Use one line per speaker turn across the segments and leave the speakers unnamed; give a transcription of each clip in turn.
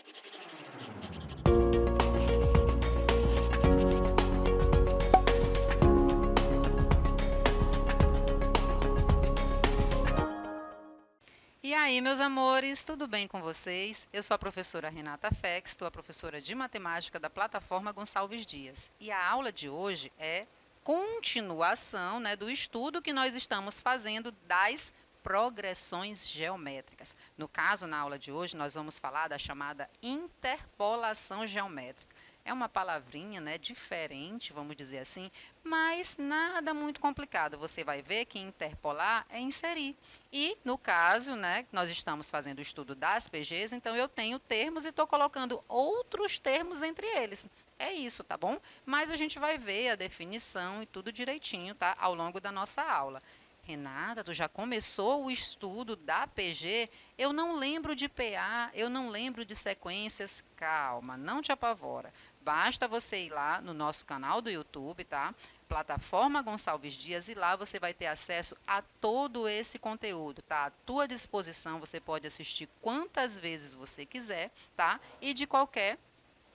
E aí, meus amores, tudo bem com vocês? Eu sou a professora Renata Fex, estou a professora de matemática da plataforma Gonçalves Dias. E a aula de hoje é continuação, né, do estudo que nós estamos fazendo das progressões geométricas. No caso, na aula de hoje, nós vamos falar da chamada interpolação geométrica. É uma palavrinha, né, diferente, vamos dizer assim, mas nada muito complicado. Você vai ver que interpolar é inserir. E, no caso, né, nós estamos fazendo o estudo das PGs, então eu tenho termos e estou colocando outros termos entre eles. É isso, tá bom? Mas a gente vai ver a definição e tudo direitinho, tá? Ao longo da nossa aula. Renata, tu já começou o estudo da PG? Eu não lembro de PA, eu não lembro de sequências. Calma, não te apavora. Basta você ir lá no nosso canal do YouTube, tá? Plataforma Gonçalves Dias, e lá você vai ter acesso a todo esse conteúdo, tá? À tua disposição, você pode assistir quantas vezes você quiser, tá? E de qualquer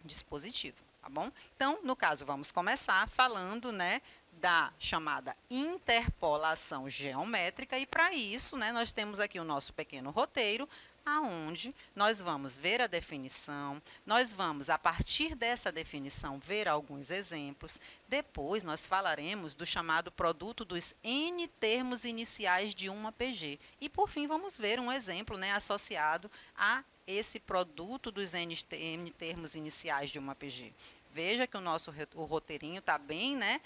dispositivo, tá bom? Então, no caso, vamos começar falando, né, da chamada interpolação geométrica, e para isso, né, nós temos aqui o nosso pequeno roteiro, aonde nós vamos ver a definição, nós vamos, a partir dessa definição, ver alguns exemplos, depois nós falaremos do chamado produto dos N termos iniciais de uma PG, e por fim vamos ver um exemplo, né, associado a esse produto dos N termos iniciais de uma PG. Veja que o roteirinho está bem, né,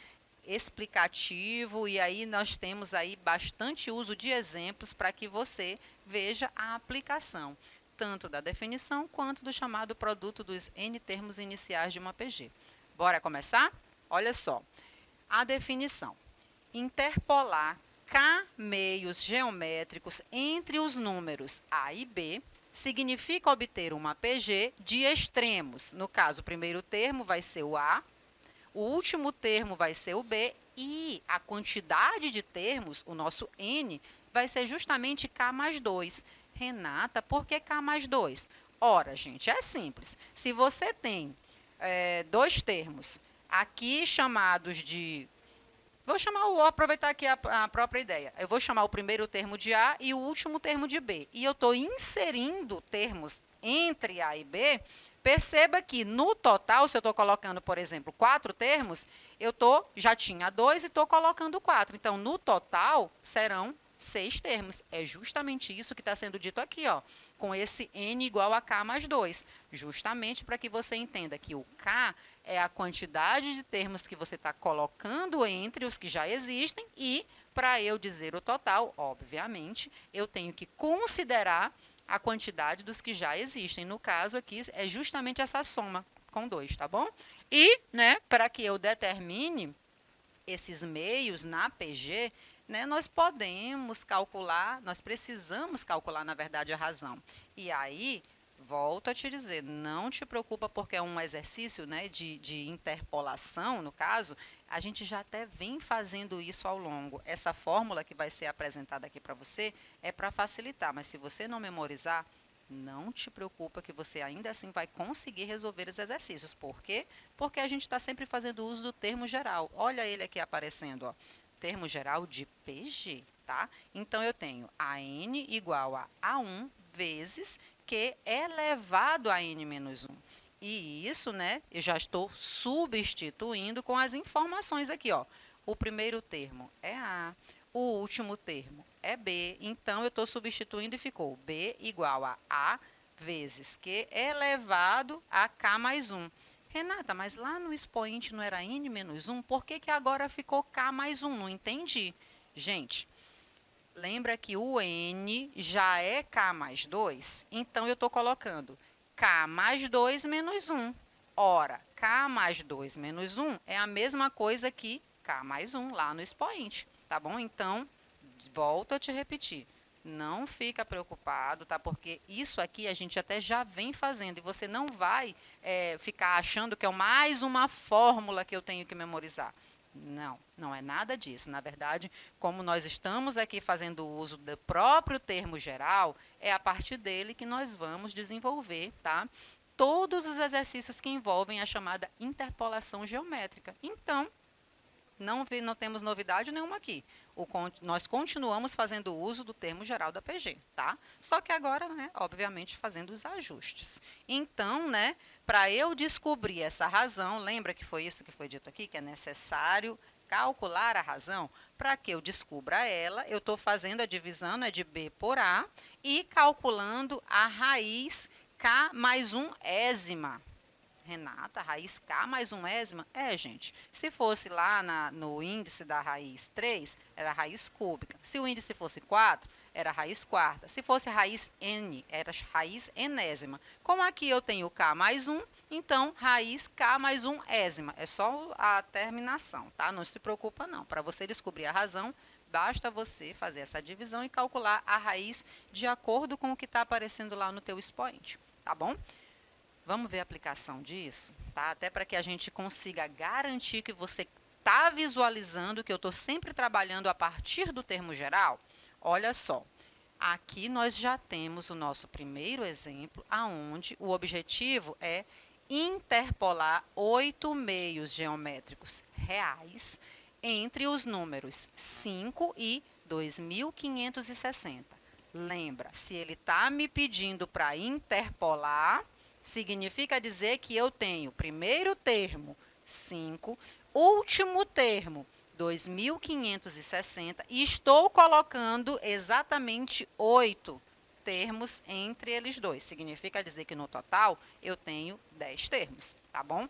explicativo, e aí nós temos aí bastante uso de exemplos para que você veja a aplicação, tanto da definição quanto do chamado produto dos N termos iniciais de uma PG. Bora começar? Olha só, a definição. Interpolar K meios geométricos entre os números A e B significa obter uma PG de extremos. No caso, o primeiro termo vai ser o A, o último termo vai ser o B, e a quantidade de termos, o nosso N, vai ser justamente K mais 2. Renata, por que K mais 2? Ora, gente, é simples. Se você tem dois termos aqui chamados de... vou aproveitar aqui a própria ideia. Eu vou chamar o primeiro termo de A e o último termo de B. E eu estou inserindo termos entre A e B. Perceba que no total, se eu estou colocando, por exemplo, 4 termos, já tinha 2 e estou colocando 4. Então, no total, serão 6 termos. É justamente isso que está sendo dito aqui, ó, com esse N igual a K mais 2. Justamente para que você entenda que o K é a quantidade de termos que você está colocando entre os que já existem, e para eu dizer o total, obviamente, eu tenho que considerar a quantidade dos que já existem. No caso aqui, é justamente essa soma com 2, tá bom? E, né, para que eu determine esses meios na PG, né, nós precisamos calcular, na verdade, a razão. E aí, volto a te dizer, não te preocupa, porque é um exercício, né, de interpolação, no caso, a gente já até vem fazendo isso ao longo. Essa fórmula que vai ser apresentada aqui para você é para facilitar, mas se você não memorizar, não te preocupa, que você ainda assim vai conseguir resolver os exercícios. Por quê? Porque a gente está sempre fazendo uso do termo geral. Olha ele aqui aparecendo, ó, termo geral de PG, tá? Então, eu tenho AN igual a A1 vezes Q elevado a N menos 1. E isso, né, eu já estou substituindo com as informações aqui, ó. O primeiro termo é A, o último termo é B, então eu estou substituindo e ficou B igual a A vezes Q elevado a K mais 1. Renata, mas lá no expoente não era N menos 1, por que que agora ficou K mais 1? Não entendi. Gente, lembra que o N já é K mais 2? Então, eu estou colocando K mais 2 menos 1. Ora, K mais 2 menos 1 é a mesma coisa que K mais 1 lá no expoente, tá bom? Então, volto a te repetir. Não fica preocupado, tá? Porque isso aqui a gente até já vem fazendo, e você não vai ficar achando que é mais uma fórmula que eu tenho que memorizar. Não, não é nada disso. Na verdade, como nós estamos aqui fazendo uso do próprio termo geral, é a partir dele que nós vamos desenvolver, tá, todos os exercícios que envolvem a chamada interpolação geométrica. Então, não temos novidade nenhuma aqui. Nós continuamos fazendo uso do termo geral da PG, tá? Só que agora, né, obviamente, fazendo os ajustes. Então, né, para eu descobrir essa razão, lembra que foi isso que foi dito aqui, que é necessário calcular a razão? Para que eu descubra ela, eu estou fazendo a divisão, né, de B por A e calculando a raiz K mais 1 ésima. Renata, raiz K mais 1 ésima? Gente, se fosse lá no índice da raiz 3, era raiz cúbica. Se o índice fosse 4, era raiz quarta. Se fosse raiz N, era raiz enésima. Como aqui eu tenho K mais 1, então raiz K mais 1 ésima. É só a terminação, tá? Não se preocupa não. Para você descobrir a razão, basta você fazer essa divisão e calcular a raiz de acordo com o que está aparecendo lá no teu expoente, tá bom? Vamos ver a aplicação disso, tá? Até para que a gente consiga garantir que você está visualizando que eu estou sempre trabalhando a partir do termo geral. Olha só, aqui nós já temos o nosso primeiro exemplo, aonde o objetivo é interpolar 8 meios geométricos reais entre os números 5 e 2.560. Lembra, se ele está me pedindo para interpolar, significa dizer que eu tenho primeiro termo, 5, último termo, 2.560, e estou colocando exatamente 8 termos entre eles dois. Significa dizer que no total eu tenho 10 termos, tá bom?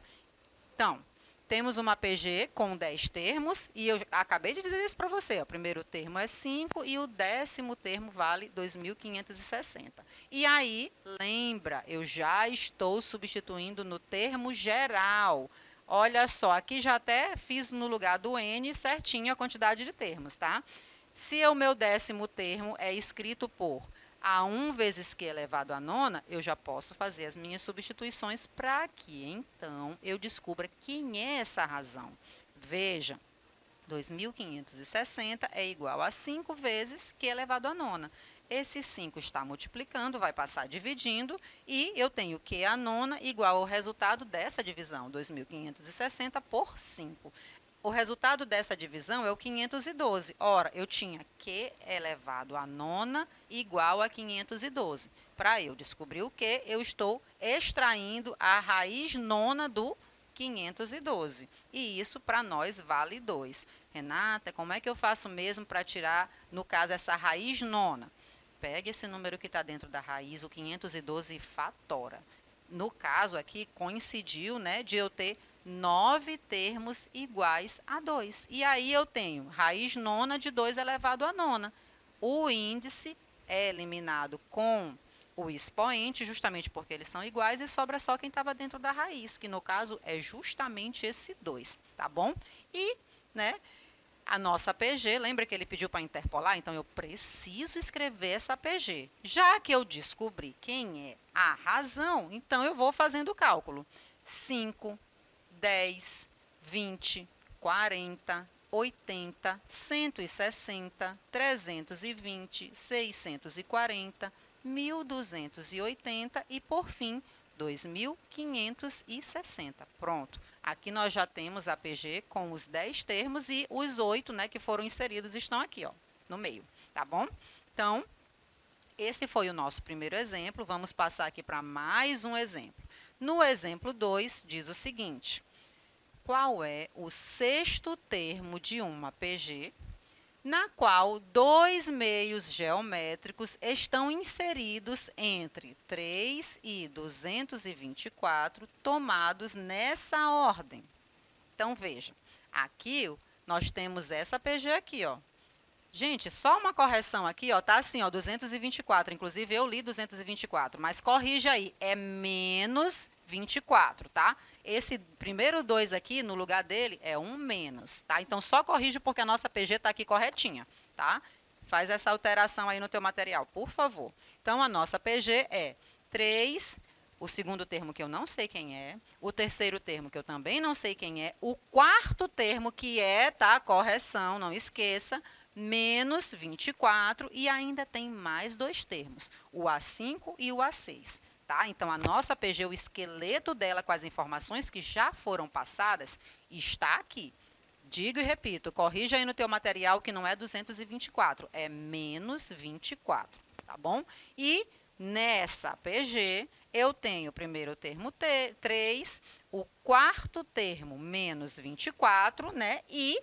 Então, temos uma PG com 10 termos, e eu acabei de dizer isso para você. O primeiro termo é 5 e o 10º termo vale 2.560. E aí, lembra, eu já estou substituindo no termo geral. Olha só, aqui já até fiz no lugar do N certinho a quantidade de termos, tá? Se o meu 10º termo é escrito por A1 vezes Q elevado à nona, eu já posso fazer as minhas substituições para que, então, eu descubra quem é essa razão. Veja, 2.560 é igual a 5 vezes Q elevado à nona. Esse 5 está multiplicando, vai passar dividindo, e eu tenho Q à nona igual ao resultado dessa divisão, 2.560 por 5. O resultado dessa divisão é o 512. Ora, eu tinha Q elevado à nona igual a 512. Para eu descobrir o Q, eu estou extraindo a raiz nona do 512. E isso, para nós, vale 2. Renata, como é que eu faço mesmo para tirar, no caso, essa raiz nona? Pegue esse número que está dentro da raiz, o 512, e fatora. No caso aqui, coincidiu, né, de eu ter 9 termos iguais a 2. E aí eu tenho raiz nona de 2 elevado à nona. O índice é eliminado com o expoente, justamente porque eles são iguais, e sobra só quem estava dentro da raiz, que no caso é justamente esse 2, tá bom? E, né, a nossa PG, lembra que ele pediu para interpolar? Então, eu preciso escrever essa PG. Já que eu descobri quem é a razão, então eu vou fazendo o cálculo. 5, 10, 20, 40, 80, 160, 320, 640, 1.280 e, por fim, 2.560. Pronto. Aqui nós já temos a PG com os 10 termos, e os 8, né, que foram inseridos estão aqui, ó, no meio, tá bom? Então, esse foi o nosso primeiro exemplo. Vamos passar aqui para mais um exemplo. No exemplo 2, diz o seguinte: qual é o sexto termo de uma PG na qual 2 meios geométricos estão inseridos entre 3 e 224, tomados nessa ordem? Então, veja, aqui nós temos essa PG aqui, ó. Gente, só uma correção aqui, ó, tá assim, ó, 224, inclusive eu li 224, mas corrija aí, é menos 24, tá? Esse primeiro 2 aqui, no lugar dele, é um menos, tá? Então, só corrige porque a nossa PG está aqui corretinha, tá? Faz essa alteração aí no teu material, por favor. Então, a nossa PG é 3, o segundo termo que eu não sei quem é, o terceiro termo que eu também não sei quem é, o quarto termo que é, tá? Correção, não esqueça, menos 24, e ainda tem mais 2 termos, o A5 e o A6. tá? Então, a nossa PG, o esqueleto dela com as informações que já foram passadas, está aqui. Digo e repito, corrija aí no teu material que não é 224, é menos 24, tá bom? E nessa PG, eu tenho primeiro o termo 3, o quarto termo menos 24, né? E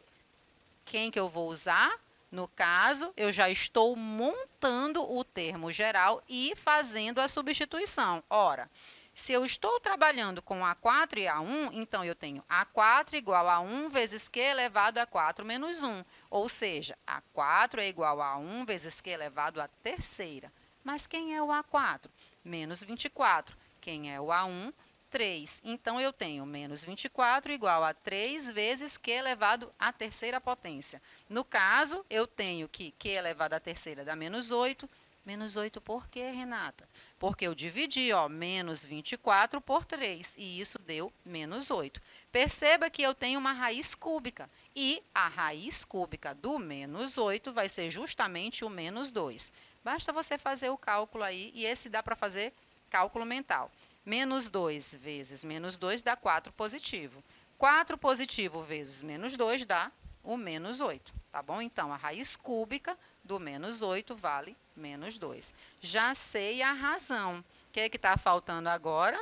quem que eu vou usar? No caso, eu já estou montando o termo geral e fazendo a substituição. Ora, se eu estou trabalhando com A4 e A1, então eu tenho A4 igual a 1 vezes Q elevado a 4 menos 1. Ou seja, A4 é igual a 1 vezes Q elevado à terceira. Mas quem é o A4? Menos 24. Quem é o A1? 3. Então, eu tenho menos 24 igual a 3 vezes Q elevado à terceira potência. No caso, eu tenho que Q elevado à terceira dá menos 8. Menos 8 por quê, Renata? Porque eu dividi, ó, menos 24 por 3, e isso deu menos 8. Perceba que eu tenho uma raiz cúbica, e a raiz cúbica do menos 8 vai ser justamente o menos 2. Basta você fazer o cálculo aí, e esse dá para fazer cálculo mental. Menos 2 vezes menos 2 dá 4 positivo. 4 positivo vezes menos 2 dá o menos 8, tá bom? Então, a raiz cúbica do menos 8 vale menos 2. Já sei a razão. O que é que está faltando agora?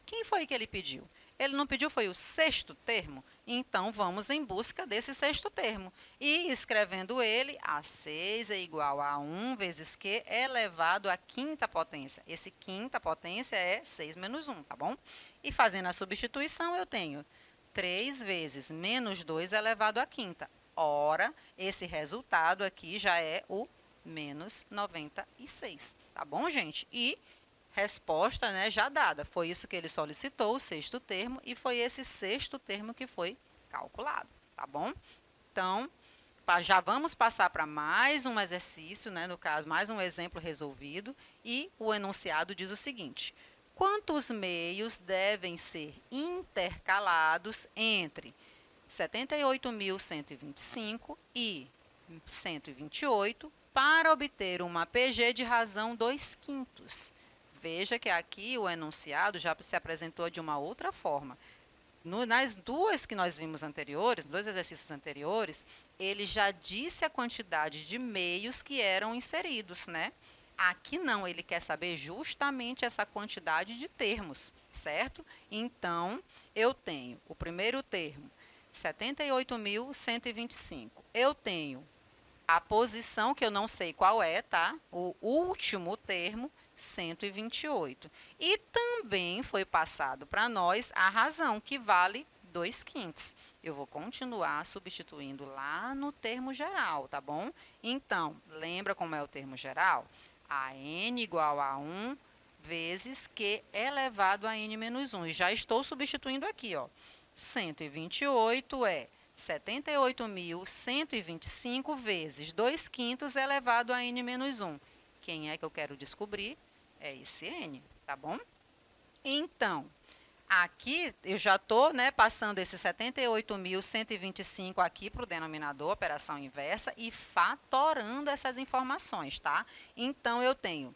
Quem foi que ele pediu? Ele não pediu, foi o sexto termo? Então, vamos em busca desse sexto termo. E escrevendo ele, A6 é igual a 1 vezes Q elevado à quinta potência. Esse quinta potência é 6 menos 1, tá bom? E fazendo a substituição, eu tenho 3 vezes menos 2 elevado à quinta. Ora, esse resultado aqui já é o menos 96, tá bom, gente? E resposta, né, já dada. Foi isso que ele solicitou, o sexto termo, e foi esse sexto termo que foi calculado, tá bom? Então, já vamos passar para mais um exercício, né, no caso, mais um exemplo resolvido, e o enunciado diz o seguinte: quantos meios devem ser intercalados entre 78.125 e 128 para obter uma PG de razão 2/5? Veja que aqui o enunciado já se apresentou de uma outra forma. Nas duas que nós vimos anteriores, dois exercícios anteriores, ele já disse a quantidade de meios que eram inseridos, né? Aqui não, ele quer saber justamente essa quantidade de termos, certo? Então, eu tenho o primeiro termo, 78.125. Eu tenho a posição, que eu não sei qual é, tá? O último termo, 128. E também foi passado para nós a razão, que vale 2/5. Eu vou continuar substituindo lá no termo geral, tá bom? Então, lembra como é o termo geral? A n igual a 1 vezes Q elevado a n menos 1. E já estou substituindo aqui, ó. 128 é 78.125 vezes 2/5 elevado a n menos 1. Quem é que eu quero descobrir? É esse n, tá bom? Então, aqui eu já estou, né, passando esse 78.125 aqui para o denominador, operação inversa, e fatorando essas informações, tá? Então, eu tenho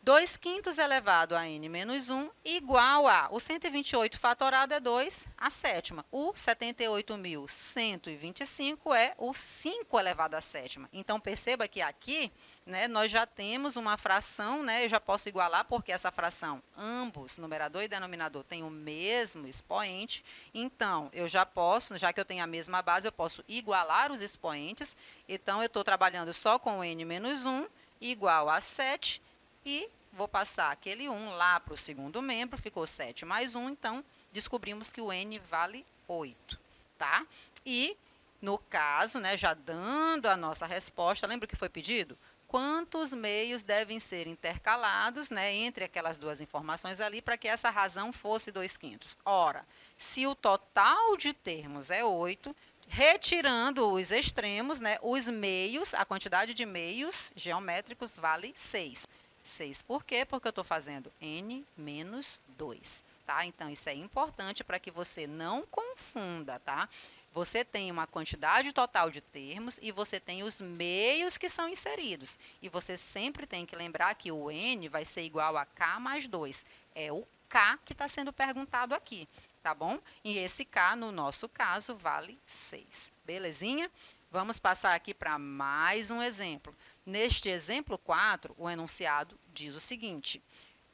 2/5 elevado a n menos 1 igual a, o 128 fatorado é 2, a sétima. O 78.125 é o 5 elevado à sétima. Então, perceba que aqui, né, nós já temos uma fração, né, eu já posso igualar, porque essa fração, ambos, numerador e denominador, têm o mesmo expoente. Então, eu já posso, já que eu tenho a mesma base, eu posso igualar os expoentes. Então, eu estou trabalhando só com n menos 1 igual a 7, e vou passar aquele 1 lá para o segundo membro, ficou 7 mais 1, então descobrimos que o n vale 8, tá? E, no caso, né, já dando a nossa resposta, lembra o que foi pedido? Quantos meios devem ser intercalados, né, entre aquelas duas informações ali para que essa razão fosse 2/5? Ora, se o total de termos é 8, retirando os extremos, né, os meios, a quantidade de meios geométricos vale 6. 6 por quê? Porque eu estou fazendo n menos 2, tá? Então, isso é importante para que você não confunda, tá? Você tem uma quantidade total de termos e você tem os meios que são inseridos. E você sempre tem que lembrar que o n vai ser igual a k mais 2. É o k que está sendo perguntado aqui, tá bom? E esse k, no nosso caso, vale 6. Belezinha? Vamos passar aqui para mais um exemplo. Neste exemplo 4, o enunciado diz o seguinte: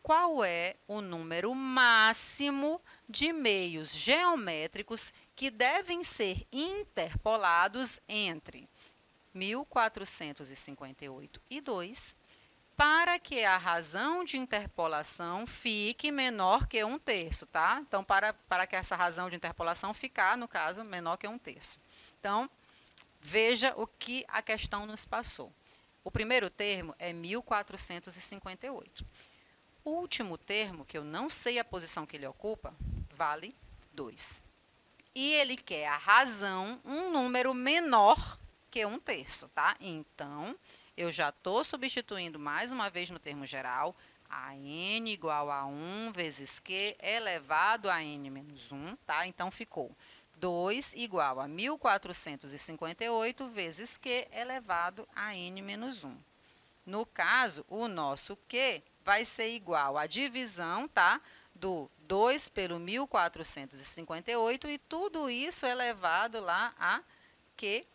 qual é o número máximo de meios geométricos que devem ser interpolados entre 1458 e 2 para que a razão de interpolação fique menor que 1/3, tá? Então, para que essa razão de interpolação ficar, no caso, menor que 1/3. Então, veja o que a questão nos passou. O primeiro termo é 1458. O último termo, que eu não sei a posição que ele ocupa, vale 2. E ele quer a razão, um número menor que 1/3, tá? Então, eu já estou substituindo mais uma vez no termo geral, a n igual a 1 vezes q elevado a n menos 1, tá? Então, ficou 2 igual a 1458 vezes q elevado a n menos 1. No caso, o nosso q vai ser igual à divisão, tá? Do 2 pelo 1458 e tudo isso elevado lá a Q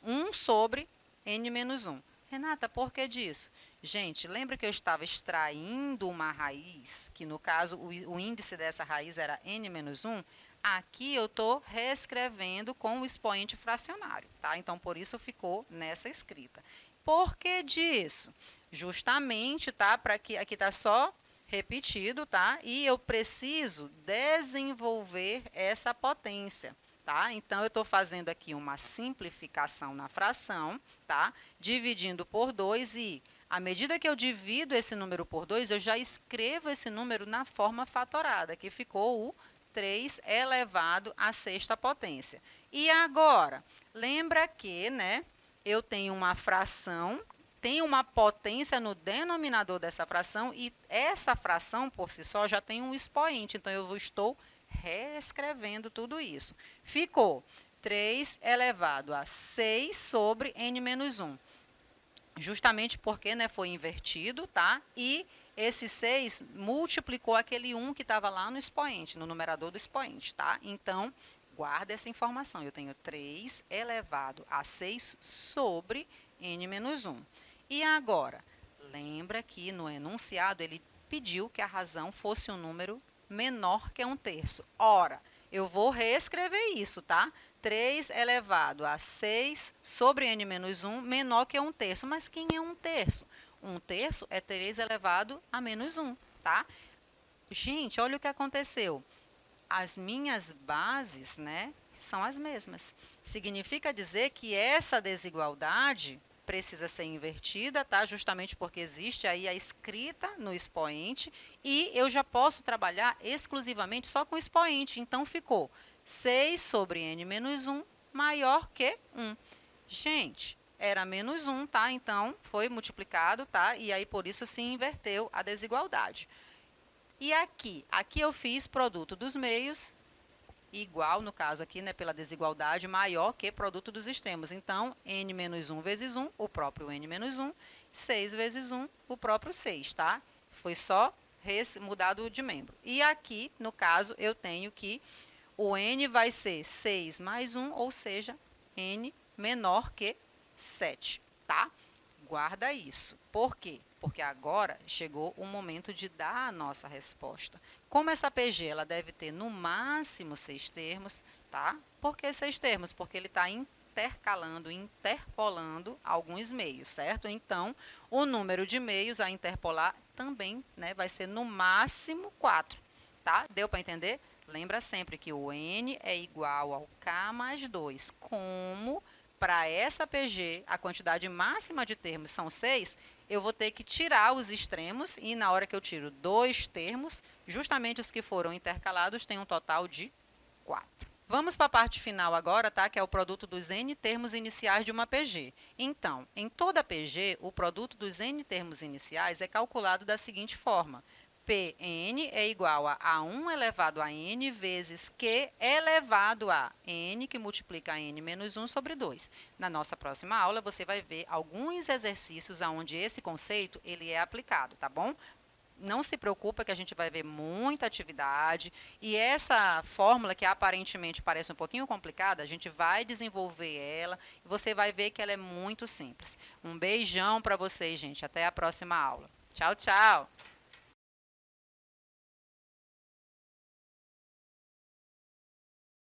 1 sobre n menos 1. Renata, por que disso? Gente, lembra que eu estava extraindo uma raiz, que no caso o índice dessa raiz era n menos 1? Aqui eu estou reescrevendo com o expoente fracionário, tá? Então, por isso ficou nessa escrita. Por que disso? Justamente, tá? Para que aqui está só repetido, tá? E eu preciso desenvolver essa potência, tá? Então, eu estou fazendo aqui uma simplificação na fração, tá? Dividindo por 2 e, à medida que eu divido esse número por 2, eu já escrevo esse número na forma fatorada, que ficou o 3 elevado à sexta potência. E agora, lembra que, né, eu tenho uma fração, tem uma potência no denominador dessa fração e essa fração, por si só, já tem um expoente. Então, eu estou reescrevendo tudo isso. Ficou 3 elevado a 6 sobre n menos 1. Justamente porque, né, foi invertido, tá? E esse 6 multiplicou aquele 1 que estava lá no expoente, no numerador do expoente, tá? Então, guarda essa informação. Eu tenho 3 elevado a 6 sobre n menos 1. E agora, lembra que no enunciado ele pediu que a razão fosse um número menor que 1/3. Ora, eu vou reescrever isso, tá? 3 elevado a 6 sobre n menos 1 menor que 1/3. Mas quem é 1/3? 1/3 é 3 elevado a menos 1, tá? Gente, olha o que aconteceu. As minhas bases, né, são as mesmas. Significa dizer que essa desigualdade precisa ser invertida, tá? Justamente porque existe aí a escrita no expoente e eu já posso trabalhar exclusivamente só com expoente. Então, ficou 6 sobre n menos 1 maior que 1. Gente, era menos 1, tá? Então, foi multiplicado, tá? E aí, por isso, se inverteu a desigualdade. E aqui eu fiz produto dos meios, igual, no caso aqui, né, pela desigualdade, maior que produto dos extremos. Então, n menos 1 vezes 1, o próprio n menos 1, 6 vezes 1, o próprio 6, tá? Foi só mudado de membro. E aqui, no caso, eu tenho que o n vai ser 6 mais 1, ou seja, n menor que 7, tá? Guarda isso. Por quê? Porque agora chegou o momento de dar a nossa resposta. Como essa PG ela deve ter no máximo 6 termos, tá? Por que 6 termos? Porque ele está intercalando, interpolando alguns meios, certo? Então, o número de meios a interpolar também, né, vai ser no máximo 4, tá? Deu para entender? Lembra sempre que o n é igual ao k mais 2. Como para essa PG a quantidade máxima de termos são 6, eu vou ter que tirar os extremos e na hora que eu tiro 2 termos, justamente os que foram intercalados têm um total de 4. Vamos para a parte final agora, tá? Que é o produto dos n termos iniciais de uma PG. Então, em toda PG, o produto dos n termos iniciais é calculado da seguinte forma: Pn é igual a A1 elevado a n vezes Q elevado a n, que multiplica n menos 1 sobre 2. Na nossa próxima aula, você vai ver alguns exercícios onde esse conceito ele é aplicado, tá bom? Não se preocupa que a gente vai ver muita atividade e essa fórmula que aparentemente parece um pouquinho complicada, a gente vai desenvolver ela e você vai ver que ela é muito simples. Um beijão para vocês, gente. Até a próxima aula. Tchau, tchau!